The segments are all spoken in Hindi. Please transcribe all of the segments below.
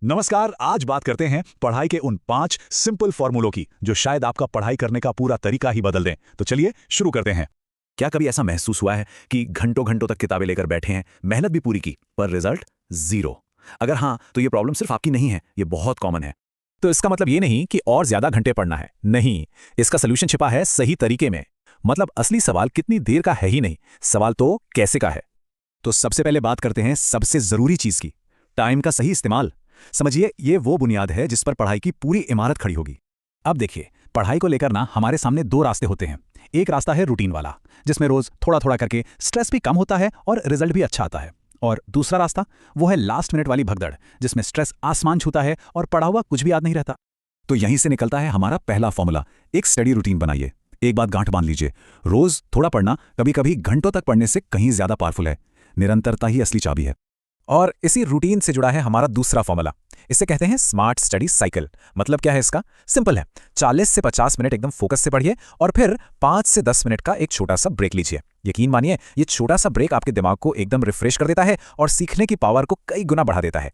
नमस्कार। आज बात करते हैं पढ़ाई के उन 5 सिंपल फॉर्मूलों की जो शायद आपका पढ़ाई करने का पूरा तरीका ही बदल दें। तो चलिए शुरू करते हैं। क्या कभी ऐसा महसूस हुआ है कि घंटों घंटों तक किताबें लेकर बैठे हैं, मेहनत भी पूरी की, पर रिजल्ट जीरो? अगर हाँ, तो ये प्रॉब्लम सिर्फ आपकी नहीं है, ये बहुत कॉमन है। तो इसका मतलब ये नहीं कि और ज्यादा घंटे पढ़ना है, नहीं। इसका सोल्यूशन छिपा है सही तरीके में। मतलब असली सवाल कितनी देर का है ही नहीं, सवाल तो कैसे का है। तो सबसे पहले बात करते हैं सबसे जरूरी चीज की, टाइम का सही इस्तेमाल। समझिए, ये वो बुनियाद है जिस पर पढ़ाई की पूरी इमारत खड़ी होगी। अब देखिए, पढ़ाई को लेकर ना हमारे सामने 2 रास्ते होते हैं। एक रास्ता है रूटीन वाला, जिसमें रोज थोड़ा थोड़ा करके स्ट्रेस भी कम होता है और रिजल्ट भी अच्छा आता है। और दूसरा रास्ता वो है लास्ट मिनट वाली भगदड़, जिसमें स्ट्रेस आसमान छूता है और पढ़ा हुआ कुछ भी याद नहीं रहता। तो यहीं से निकलता है हमारा पहला फॉर्मूला। एक स्टडी रूटीन बनाइए। एक बात गांठ बांध लीजिए, रोज थोड़ा पढ़ना कभी कभी घंटों तक पढ़ने से कहीं ज्यादा पावरफुल है। निरंतरता ही असली चाबी है। और इसी रूटीन से जुड़ा है हमारा दूसरा फॉर्मूला। इसे कहते हैं स्मार्ट स्टडी साइकिल। मतलब क्या है इसका? सिंपल है। 40 से 50 मिनट एकदम फोकस से पढ़िए और फिर 5 से 10 मिनट का एक छोटा सा ब्रेक लीजिए। यकीन मानिए, ये छोटा सा ब्रेक आपके दिमाग को एकदम रिफ्रेश कर देता है और सीखने की पावर को कई गुना बढ़ा देता है।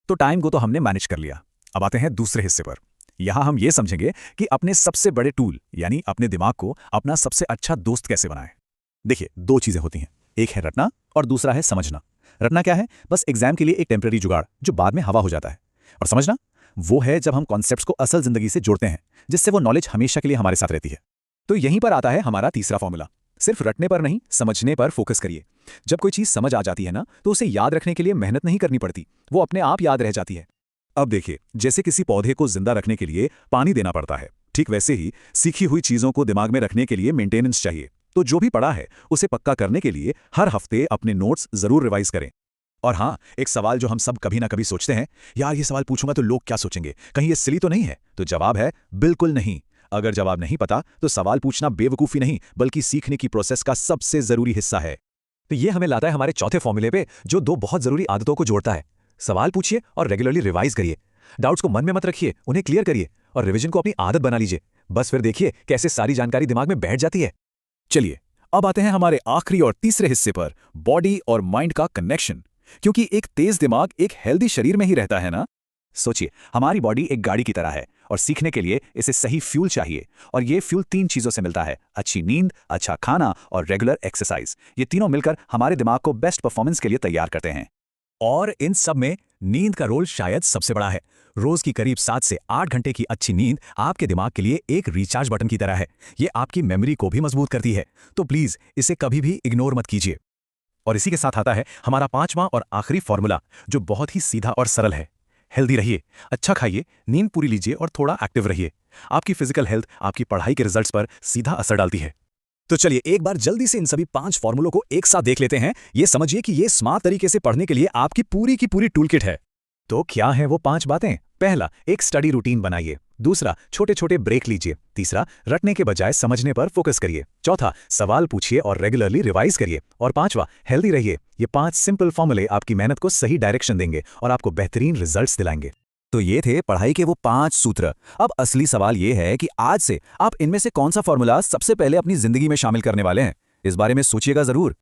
तो टाइम को तो हमने मैनेज कर लिया। अब आते हैं दूसरे हिस्से पर। यहां हम ये समझेंगे कि अपने सबसे बड़े टूल यानी अपने दिमाग को अपना सबसे अच्छा दोस्त कैसे बनाएं। देखिए, 2 चीजें होती हैं, एक है रटना और दूसरा है समझना। रटना क्या है? बस एग्जाम के लिए एक टेम्परेरी जुगाड़ जो बाद में हवा हो जाता है। और समझना वो है जब हम कॉन्सेप्ट्स को असल जिंदगी से जोड़ते हैं, जिससे वो नॉलेज हमेशा के लिए हमारे साथ रहती है। तो यहीं पर आता है हमारा तीसरा फॉर्मूला। सिर्फ रटने पर नहीं, समझने पर फोकस करिए। जब कोई चीज समझ आ जाती है ना, तो उसे याद रखने के लिए मेहनत नहीं करनी पड़ती, वो अपने आप याद रह जाती है। अब देखिए, जैसे किसी पौधे को जिंदा रखने के लिए पानी देना पड़ता है, ठीक वैसे ही सीखी हुई चीजों को दिमाग में रखने के लिए मेंटेनेंस चाहिए। तो जो भी पढ़ा है उसे पक्का करने के लिए हर हफ्ते अपने नोट्स जरूर रिवाइज करें। और हाँ, एक सवाल जो हम सब कभी ना कभी सोचते हैं, यार ये सवाल पूछूंगा तो लोग क्या सोचेंगे, कहीं ये सिली तो नहीं है? तो जवाब है बिल्कुल नहीं। अगर जवाब नहीं पता तो सवाल पूछना बेवकूफी नहीं, बल्कि सीखने की प्रोसेस का सबसे जरूरी हिस्सा है। तो ये हमें लाता है हमारे चौथे फॉर्मूले पे, जो 2 बहुत जरूरी आदतों को जोड़ता है। सवाल पूछिए और रेगुलरली रिवाइज करिए। डाउट्स को मन में मत रखिए, उन्हें क्लियर करिए और रिवीजन को अपनी आदत बना लीजिए। बस फिर देखिए कैसे सारी जानकारी दिमाग में बैठ जाती है। चलिए, अब आते हैं हमारे आखिरी और तीसरे हिस्से पर, बॉडी और माइंड का कनेक्शन। क्योंकि एक तेज दिमाग एक हेल्दी शरीर में ही रहता है ना। सोचिए, हमारी बॉडी एक गाड़ी की तरह है और सीखने के लिए इसे सही फ्यूल चाहिए। और ये फ्यूल 3 चीजों से मिलता है: अच्छी नींद, अच्छा खाना और रेगुलर एक्सरसाइज। ये तीनों मिलकर हमारे दिमाग को बेस्ट परफॉर्मेंस के लिए तैयार करते हैं। और इन सब में नींद का रोल शायद सबसे बड़ा है। रोज की करीब 7 से 8 घंटे की अच्छी नींद आपके दिमाग के लिए एक रिचार्ज बटन की तरह है। ये आपकी मेमोरी को भी मजबूत करती है। तो प्लीज इसे कभी भी इग्नोर मत कीजिए। और इसी के साथ आता है हमारा 5वां और आखिरी फॉर्मूला, जो बहुत ही सीधा और सरल है। हेल्दी रहिए, अच्छा खाइए, नींद पूरी लीजिए और थोड़ा एक्टिव रहिए। आपकी फिजिकल हेल्थ आपकी पढ़ाई के रिजल्ट्स पर सीधा असर डालती है। तो चलिए एक बार जल्दी से इन सभी 5 फॉर्मूलों को एक साथ देख लेते हैं। ये समझिए कि ये स्मार्ट तरीके से पढ़ने के लिए आपकी पूरी की पूरी टूल किट है। तो क्या है वो 5 बातें? पहला, एक स्टडी रूटीन बनाइए। दूसरा, छोटे छोटे ब्रेक लीजिए। तीसरा, रटने के बजाय समझने पर फोकस करिए। चौथा, सवाल पूछिए और रेगुलरली रिवाइज करिए। और 5वां, हेल्दी रहिए। ये 5 सिंपल फॉर्मूले आपकी मेहनत को सही डायरेक्शन देंगे और आपको बेहतरीन रिजल्ट्स दिलाएंगे। तो ये थे पढ़ाई के वो 5 सूत्र। अब असली सवाल ये है कि आज से आप इनमें से कौन सा फॉर्मूला सबसे पहले अपनी जिंदगी में शामिल करने वाले हैं। इस बारे में सोचिएगा जरूर।